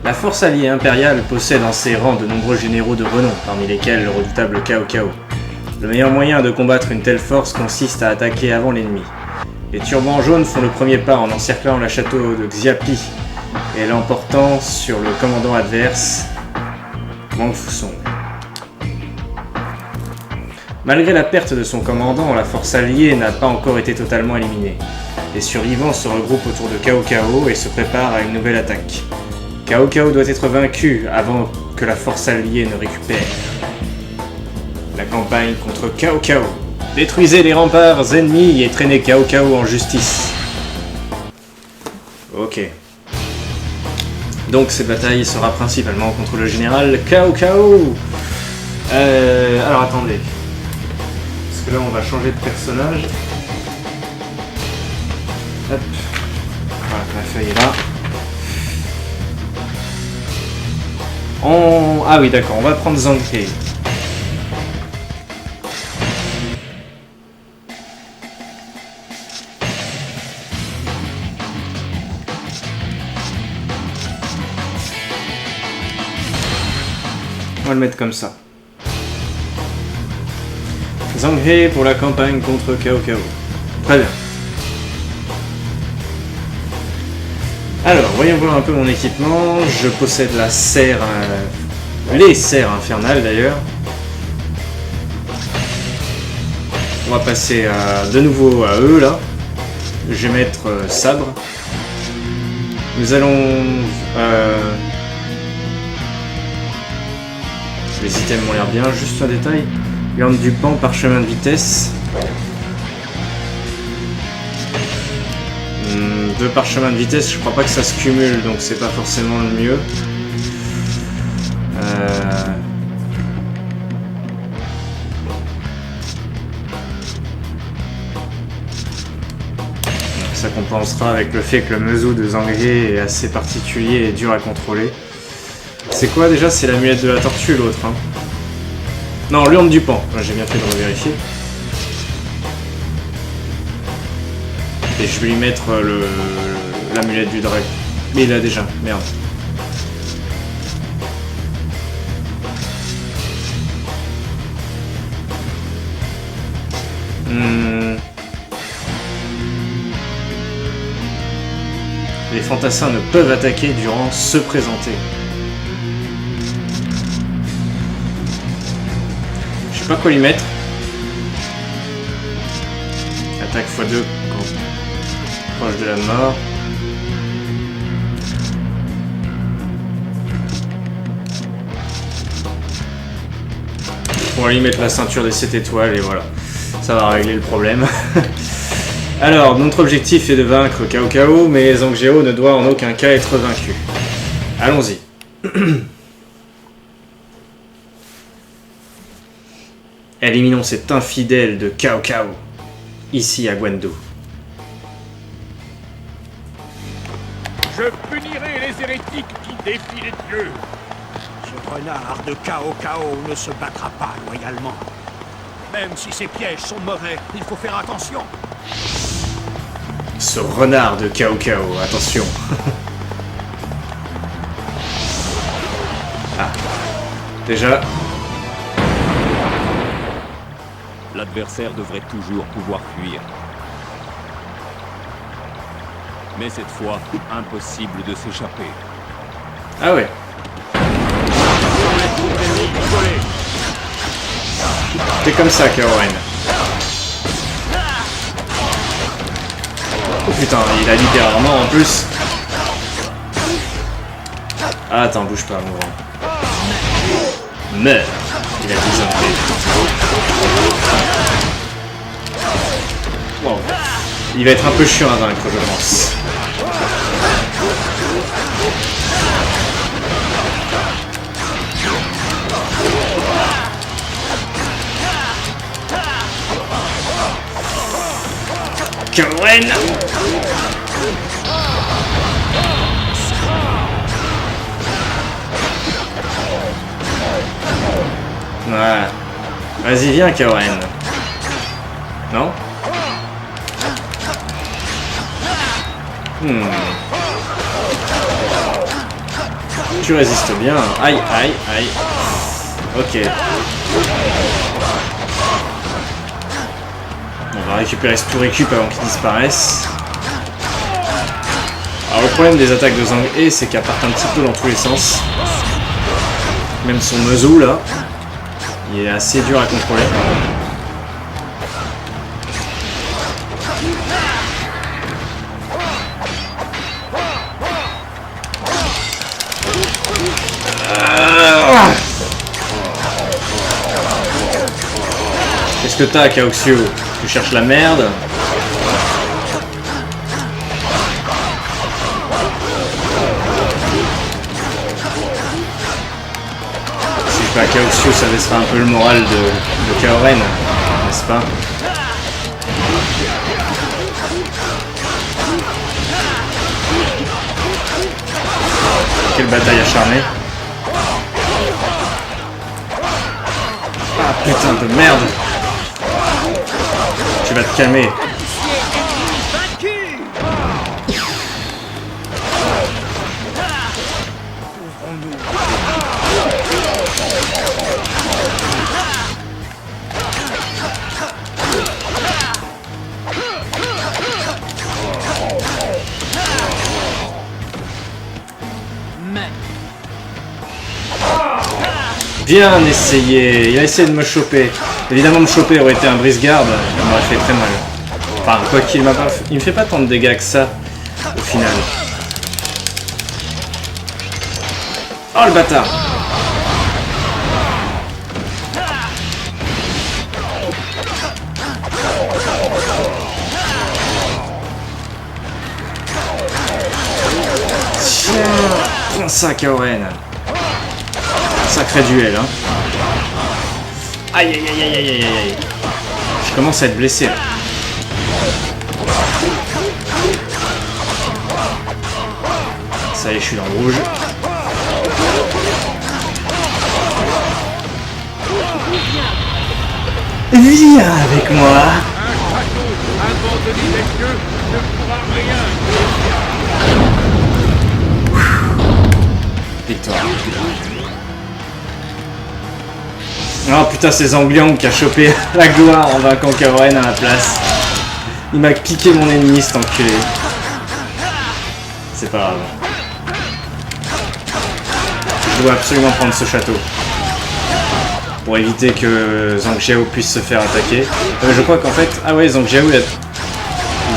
La force alliée impériale possède en ses rangs de nombreux généraux de renom, parmi lesquels le redoutable Cao Cao. Le meilleur moyen de combattre une telle force consiste à attaquer avant l'ennemi. Les turbans jaunes font le premier pas en encerclant le château de Xiapi et l'emportant sur le commandant adverse, Wang Fusong. Malgré la perte de son commandant, la force alliée n'a pas encore été totalement éliminée. Les survivants se regroupent autour de Cao Cao et se préparent à une nouvelle attaque. Cao Cao doit être vaincu avant que la force alliée ne récupère. La campagne contre Cao Cao. Détruisez les remparts ennemis et traînez Cao Cao en justice. Ok. Donc cette bataille sera principalement contre le général Cao Cao. Alors attendez. Parce que là on va changer de personnage. Hop. Voilà, la feuille est là. Ah oui d'accord, on va prendre Zhang He. On va le mettre comme ça. Zhang He pour la campagne contre Cao Cao. Très bien. Alors, voyons voir un peu mon équipement. Je possède la serre... les serres infernales d'ailleurs. On va passer de nouveau à eux là. Je vais mettre sabre. Nous allons... Les items ont l'air bien, juste un détail. Lance du pan, parchemin de vitesse. 2 parchemins de vitesse, je crois pas que ça se cumule, donc c'est pas forcément le mieux. Ça compensera avec le fait que le museau de Zhang He est assez particulier et dur à contrôler. C'est quoi déjà? C'est l'amulette de la tortue l'autre. Hein. Non, l'urne du pan. J'ai bien fait de revérifier. Et je vais lui mettre l'amulette du dragon. Mais il l'a déjà, merde. Les fantassins ne peuvent attaquer durant se présenter. Je sais pas quoi lui mettre. Attaque x2 quand proche de la mort. On va lui mettre la ceinture des 7 étoiles et voilà. Ça va régler le problème. Alors, notre objectif est de vaincre Cao Cao, mais Zhang He ne doit en aucun cas être vaincu. Allons-y. Éliminons cet infidèle de Cao Cao, ici à Guandu. Je punirai les hérétiques qui défient les dieux. Ce renard de Cao Cao ne se battra pas loyalement. Même si ses pièges sont mauvais, il faut faire attention. Ce renard de Cao Cao, attention. Ah, déjà... L'adversaire devrait toujours pouvoir fuir. Mais cette fois, impossible de s'échapper. Ah ouais. C'est comme ça, Kaoren. Oh putain, il a littéralement en plus. Ah, attends, bouge pas, mon grand. Meurs. Il a 10 ans. Wow. Il va être un peu chiant à vaincre, je pense. Kaoren. Voilà. Vas-y, viens, Kaoren. Non? tu résistes bien. Aïe, aïe, aïe. Ok. On va récupérer ce tout récup avant qu'il disparaisse. Alors le problème des attaques de Zhang He, c'est qu'elle part un petit peu dans tous les sens. Même son museau là, il est assez dur à contrôler. Qu'est-ce que t'as, Kaoxio? Tu cherches la merde? Si pas Kaoxio, ça baissera un peu le moral de Kaoren, n'est-ce pas? Quelle bataille acharnée! Ah putain de merde! Tu vas te calmer. Bien essayé. Il a essayé de me choper. Évidemment, me choper aurait été un brise-garde. Il m'aurait fait très mal. Enfin, quoi qu'il m'a pas... Il me fait pas tant de dégâts que ça, au final. Oh, le bâtard! Tiens! Prends ça, Kaoren! Sacré duel, hein. Aïe, aïe, aïe, aïe, aïe, aïe, aïe. Je commence à être blessé, là. Ça y est, je suis dans le rouge. Viens avec moi. Abandonné des dieux ne pourra rien. Victoire. Oh putain, c'est Zangliang qui a chopé la gloire en vainquant Kaoren à la place. Il m'a piqué mon ennemi, cet enculé. C'est pas grave. Je dois absolument prendre ce château. Pour éviter que Zhang Jiao puisse se faire attaquer. Je crois qu'en fait... Ah ouais, Zhang Jiao, il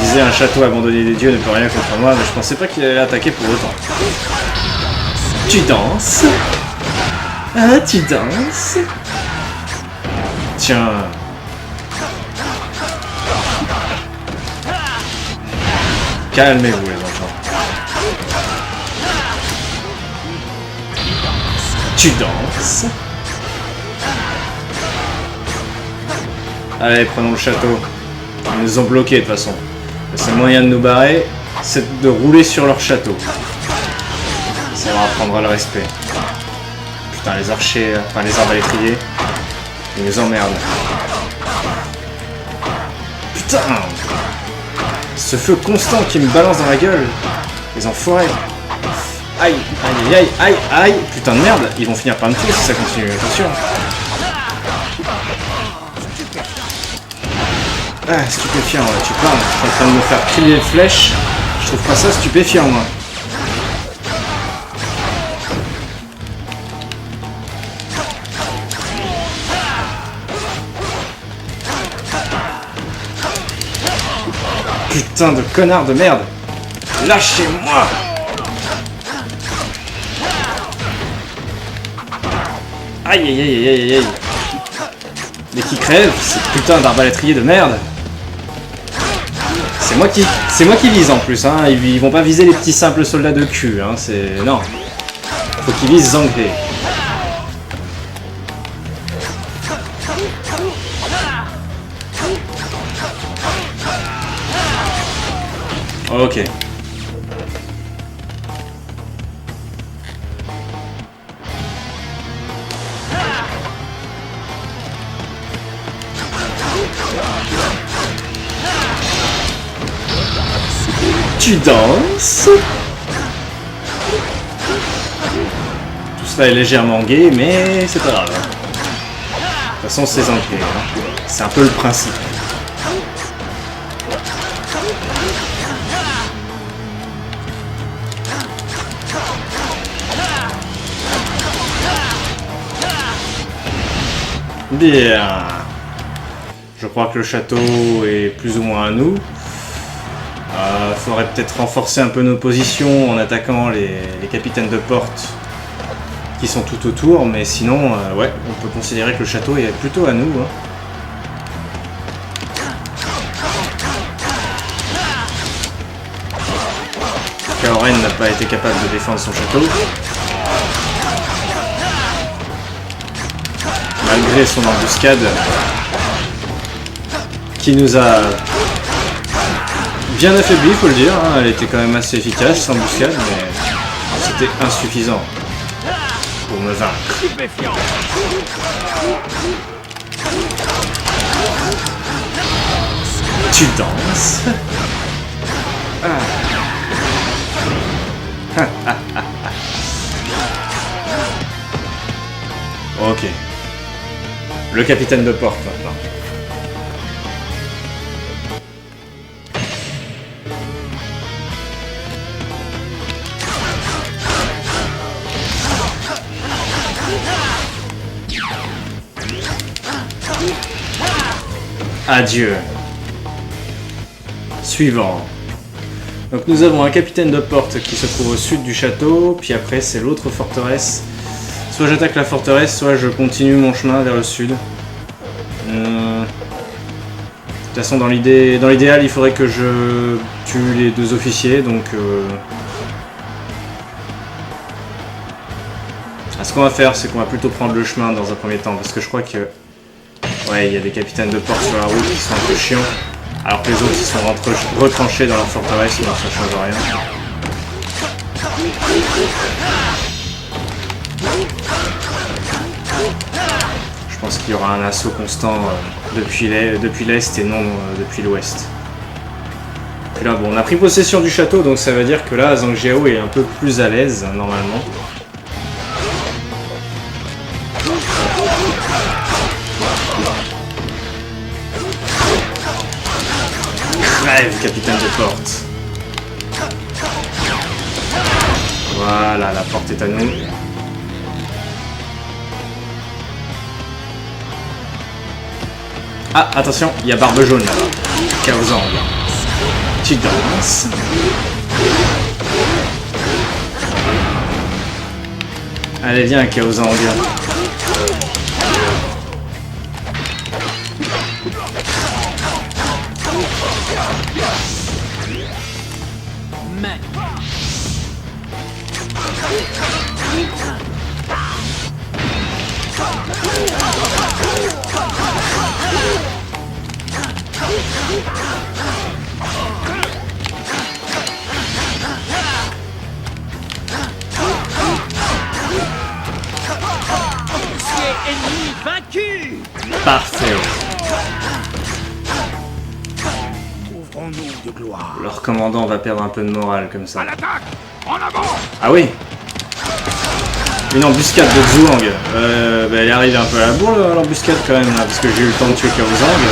disait un château abandonné des dieux ne peut rien contre moi, mais je pensais pas qu'il allait attaquer pour autant. Tu danses? Ah, tu danses? Tiens. Calmez-vous les enfants. Tu danses? Allez, prenons le château. Ils nous ont bloqués de toute façon. Le seul moyen de nous barrer, c'est de rouler sur leur château. Ça leur apprendra le respect. Putain, les archers, enfin les arbalétriers, ils nous emmerdent. Putain! Ce feu constant qui me balance dans la gueule. Les enfoirés. Aïe, aïe, aïe, aïe, aïe. Putain de merde, ils vont finir par me tuer si ça continue, attention. Ah, stupéfiant, ouais, tu parles. Je suis en train de me faire crier les flèches. Je trouve pas ça stupéfiant, moi. Putain de connard de merde! Lâchez-moi! Aïe aïe aïe aïe aïe aïe! Mais qui crève, ces putains d'arbalétriers de merde! C'est moi qui vise en plus, hein. Ils vont pas viser les petits simples soldats de cul, hein. C'est... Non. Faut qu'ils visent Zhang He. Ok. Tu danses? Cela est légèrement gay, mais c'est pas grave. De toute façon, c'est ancré. Hein. C'est un peu le principe. Bien. Je crois que le château est plus ou moins à nous. Faudrait peut-être renforcer un peu nos positions en attaquant les capitaines de porte qui sont tout autour, mais sinon, ouais, on peut considérer que le château est plutôt à nous. Hein. Kaoren n'a pas été capable de défendre son château. Malgré son embuscade, qui nous a bien affaibli, faut le dire. Hein. Elle était quand même assez efficace, cette embuscade, mais c'était insuffisant pour me vaincre. Tu danses. Ok. Le capitaine de porte maintenant. Adieu. Suivant. Donc nous avons un capitaine de porte qui se trouve au sud du château, puis après c'est l'autre forteresse. Soit j'attaque la forteresse, soit je continue mon chemin vers le sud. De toute façon, dans l'idéal, il faudrait que je tue les deux officiers, donc... Ce qu'on va faire, c'est qu'on va plutôt prendre le chemin dans un premier temps, parce que je crois que... Ouais, il y a des capitaines de porte sur la route qui sont un peu chiants, alors que les autres ils sont retranchés dans leur forteresse, donc ça change rien. Je pense qu'il y aura un assaut constant depuis l'est et non depuis l'ouest. Puis là, bon, on a pris possession du château, donc ça veut dire que là, Zhang Jiao est un peu plus à l'aise, normalement. Crève, capitaine de porte. Voilà, la porte est à nous. Ah, attention, il y a Barbe Jaune là-bas. Chaos Zhang. Tu danses. Allez, viens, Chaos Zhang. Ennemi vaincu. Parfait. Ouvrons-nous de gloire. Leur commandant va perdre un peu de morale comme ça. À l'attaque! En avant! Ah oui. Une embuscade de Zhuang. Bah, elle est arrivée un peu à la bourre l'embuscade quand même là, parce que j'ai eu le temps de tuer Chaos Zhang.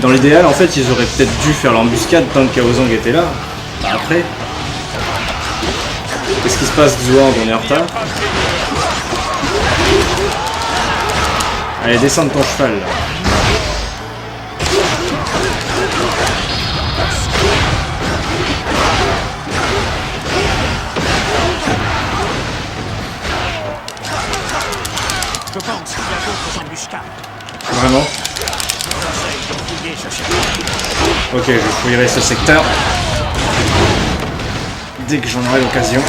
Dans l'idéal en fait ils auraient peut-être dû faire l'embuscade tant que Chaos Zhang était là. Bah, après. Qu'est-ce qui se passe Zhuang? On est en retard. Allez, descends de ton cheval là. Je pense qu'il y a d'autres embuscades. Vraiment? J'essaye de fouiller ce secteur. Ok, je fouillerai ce secteur. Dès que j'en aurai l'occasion.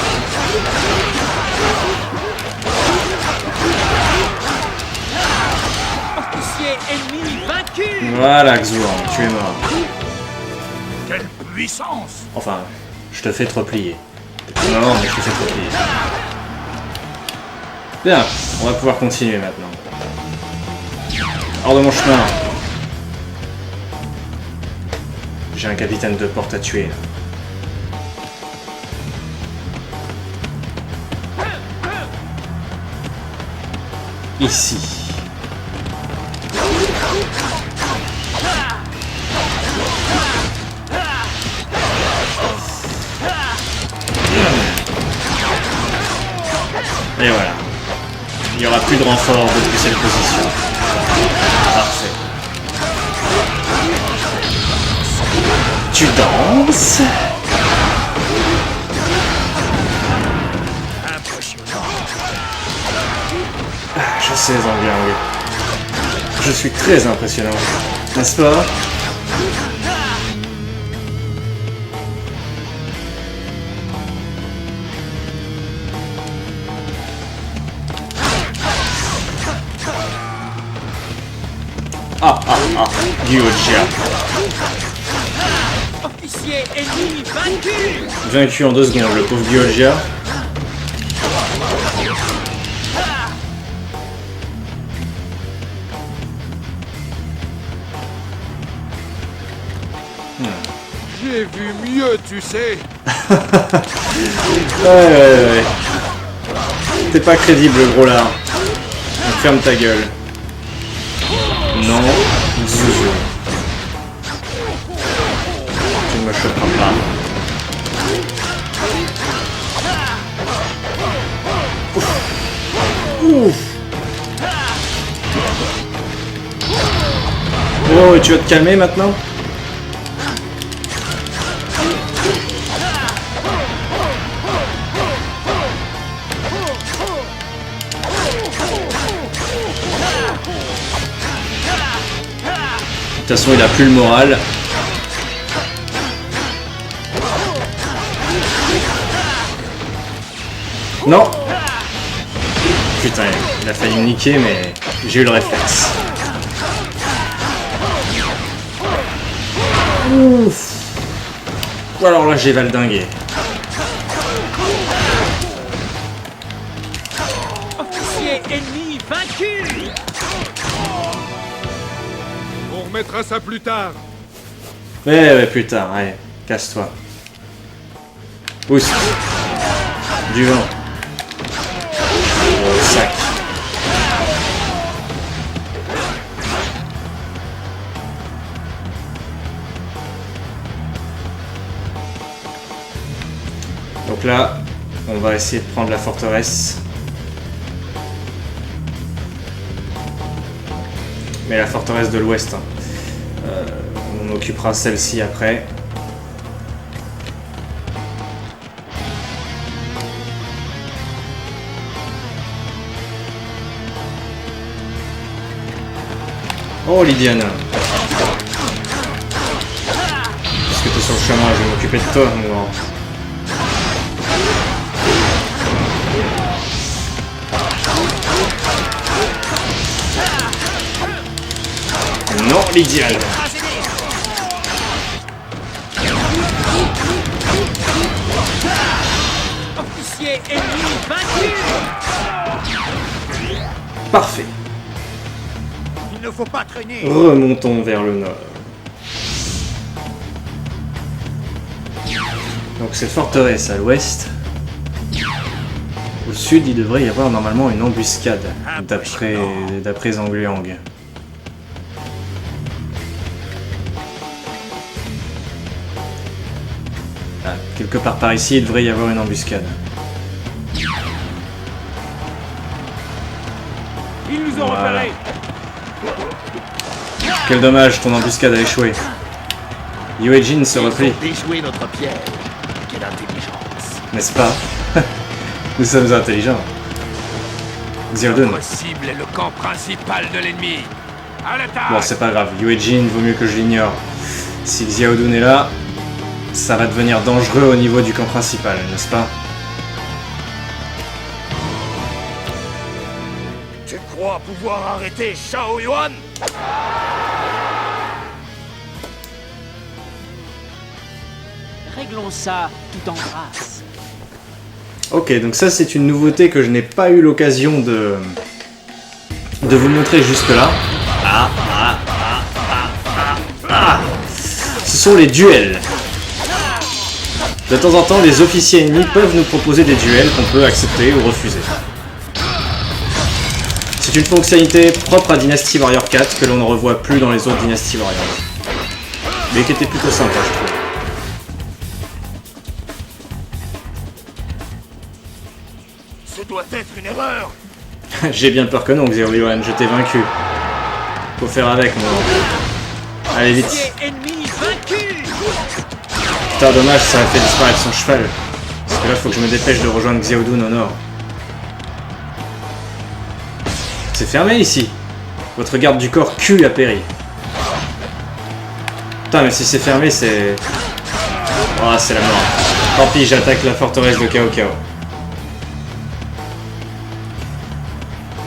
Officier ennemi vaincu. Voilà, Zhuang, tu es mort. Quelle puissance! Enfin, je te fais te replier. T'es pas mort, mais je te fais te replier. Bien, on va pouvoir continuer maintenant. Hors de mon chemin. J'ai un capitaine de porte à tuer. Là. ici. Et voilà. Il n'y aura plus de renfort depuis cette position. Parfait. Tu danses? Je sais, Zangliang. Je suis très impressionnant, n'est-ce pas? Gyojia. Officier ennemi vaincu. Vaincu en 2 secondes, le pauvre Gyojia. J'ai vu mieux, tu sais. Ouais. T'es pas crédible, gros là. Donc ferme ta gueule. Non, Zuzu. Tu ne me choperas pas. Ouf. Oh, et tu vas te calmer maintenant? De toute façon, il a plus le moral. Non! Putain, il a failli me niquer, mais j'ai eu le réflexe. Ouf! Alors là, j'ai valdingué. Officier ennemi vaincu. On remettra ça plus tard. Ouais, plus tard, allez, casse-toi. Pousse. Du vent. Oh, sac. Donc là, on va essayer de prendre la forteresse. Mais la forteresse de l'ouest. Hein. On occupera celle-ci après. Oh Lydiana. Puisque t'es sur le chemin, je vais m'occuper de toi, mon grand. Non, Lydiane. Officier ennemi vaincu. Parfait. Il ne faut pas traîner. Remontons vers le nord. Donc cette forteresse à l'ouest. Au sud, il devrait y avoir normalement une embuscade, d'après Zangliang. Ah, quelque part par ici, il devrait y avoir une embuscade. Ils nous ont repérés. Quel dommage, ton embuscade a échoué. Yuejin se replie. Déjouer notre piège. Quelle intelligence. N'est-ce pas? Nous sommes intelligents. Xiaodun. Possible est le camp principal de l'ennemi. À l'attaque. Bon, c'est pas grave. Yuejin, vaut mieux que je l'ignore. Si Xiaodun est là, ça va devenir dangereux au niveau du camp principal, n'est-ce pas? Tu crois pouvoir arrêter Shao Yuan? Réglons ça tout en grâce. Ok, donc ça c'est une nouveauté que je n'ai pas eu l'occasion de vous montrer jusque-là. Ce sont les duels. De temps en temps, les officiers ennemis peuvent nous proposer des duels qu'on peut accepter ou refuser. C'est C'est une fonctionnalité propre à Dynasty Warrior 4 que l'on ne revoit plus dans les autres Dynasty Warriors. Mais qui était plutôt sympa, je trouve. Ce doit être une erreur. J'ai bien peur que non, Xeoyoan, je t'ai vaincu. Faut faire avec, moi. Allez, vite. Officier ennemi vaincu. Putain, dommage, ça a fait disparaître son cheval. Parce que là, faut que je me dépêche de rejoindre Xiaodun au nord. C'est fermé ici. Votre garde du corps Q a péri. Putain, mais si c'est fermé, c'est... Oh, c'est la mort. Tant pis, j'attaque la forteresse de Cao Cao.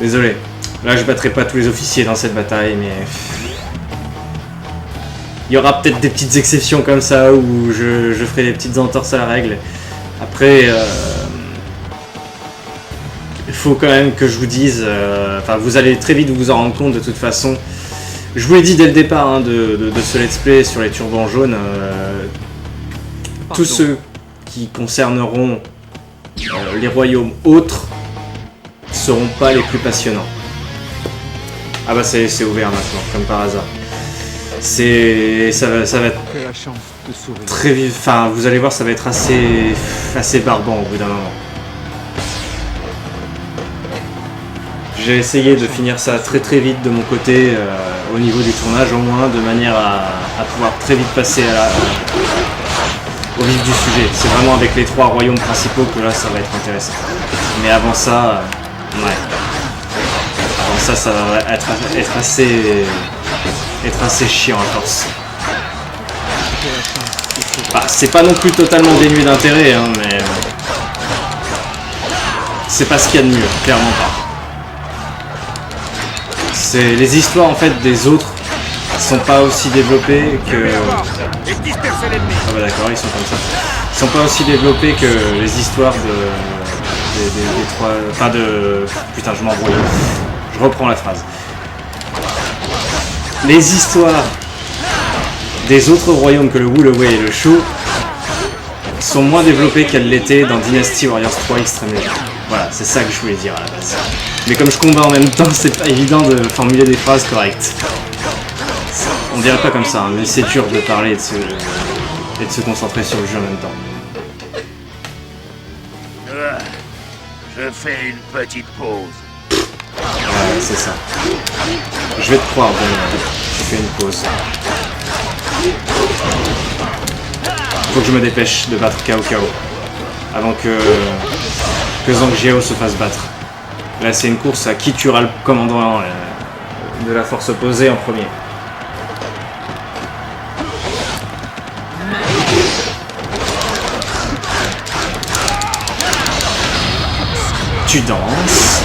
Désolé. Là, je battrai pas tous les officiers dans cette bataille, mais... Il y aura peut-être des petites exceptions comme ça, où je ferai des petites entorses à la règle. Après, il faut quand même que je vous dise... Enfin, vous allez très vite vous en rendre compte, de toute façon. Je vous l'ai dit dès le départ hein, de ce let's play sur les turbans jaunes. Tous ceux qui concerneront les royaumes autres seront pas les plus passionnants. Ah bah c'est ouvert maintenant, comme par hasard. Ça va être très vite. Enfin, vous allez voir, ça va être assez barbant au bout d'un moment. J'ai essayé de finir ça très vite de mon côté au niveau du tournage au moins, de manière à pouvoir très vite passer au vif du sujet. C'est vraiment avec les 3 royaumes principaux que là ça va être intéressant. Mais avant ça, ouais. Avant ça, ça va être assez chiant à force. Bah, c'est pas non plus totalement dénué d'intérêt, hein, mais c'est pas ce qu'il y a de mieux, clairement pas. C'est les histoires en fait des autres sont pas aussi développées que... Ah bah d'accord, ils sont comme ça. Ils sont pas aussi développés que les histoires des 3... Enfin de... Putain, je m'embrouille. Je reprends la phrase. Les histoires des autres royaumes que le Wu, le Wei et le Shu sont moins développées qu'elles l'étaient dans Dynasty Warriors 3 Extreme Legends. Voilà, c'est ça que je voulais dire à la base. Mais comme je combat en même temps, c'est pas évident de formuler des phrases correctes. On dirait pas comme ça, hein, mais c'est dur de parler et de se concentrer sur le jeu en même temps. Je fais une petite pause. Ouais, c'est ça. Je vais te croire, je fais une pause. Faut que je me dépêche de battre Cao Cao avant que Zhang Jiao se fasse battre. Là, c'est une course à qui tuera le commandant de la force opposée en premier. Tu danses.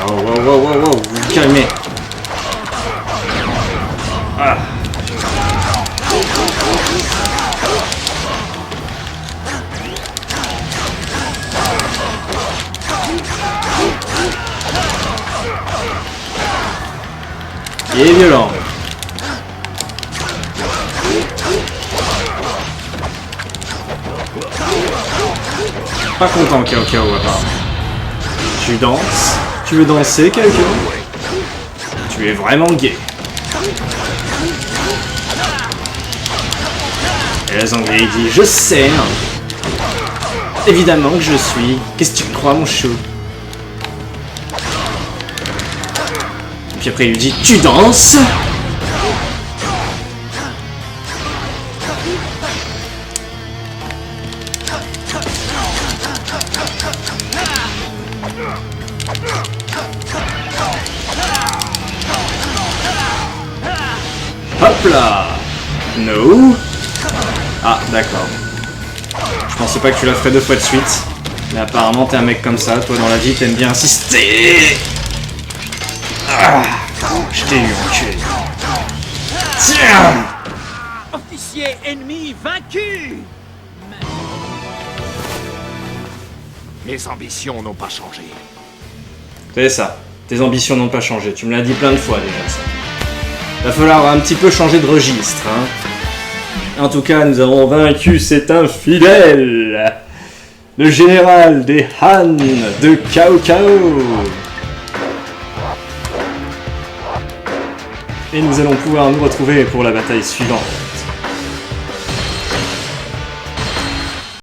Wow, vous vous calmez. Ah. Il est violent. Pas content, Cao Cao, apparemment. Tu danses? Tu veux danser, Cao Cao? Tu es vraiment gay. Et la Zhangri dit, je sais. Évidemment que je suis. Qu'est-ce que tu crois, mon chou? Et puis après, il lui dit, tu danses? Hop là! No! Ah, d'accord. Je pensais pas que tu la ferais 2 fois de suite. Mais apparemment, t'es un mec comme ça. Toi, dans la vie, t'aimes bien insister. Ah! Je t'ai eu, enculé. Tiens! Officier ennemi vaincu. Mes ambitions n'ont pas changé. C'est ça. Tes ambitions n'ont pas changé. Tu me l'as dit plein de fois déjà, ça. Va falloir un petit peu changer de registre, hein. En tout cas, nous avons vaincu cet infidèle, le général des Han de Cao Cao. Et nous allons pouvoir nous retrouver pour la bataille suivante.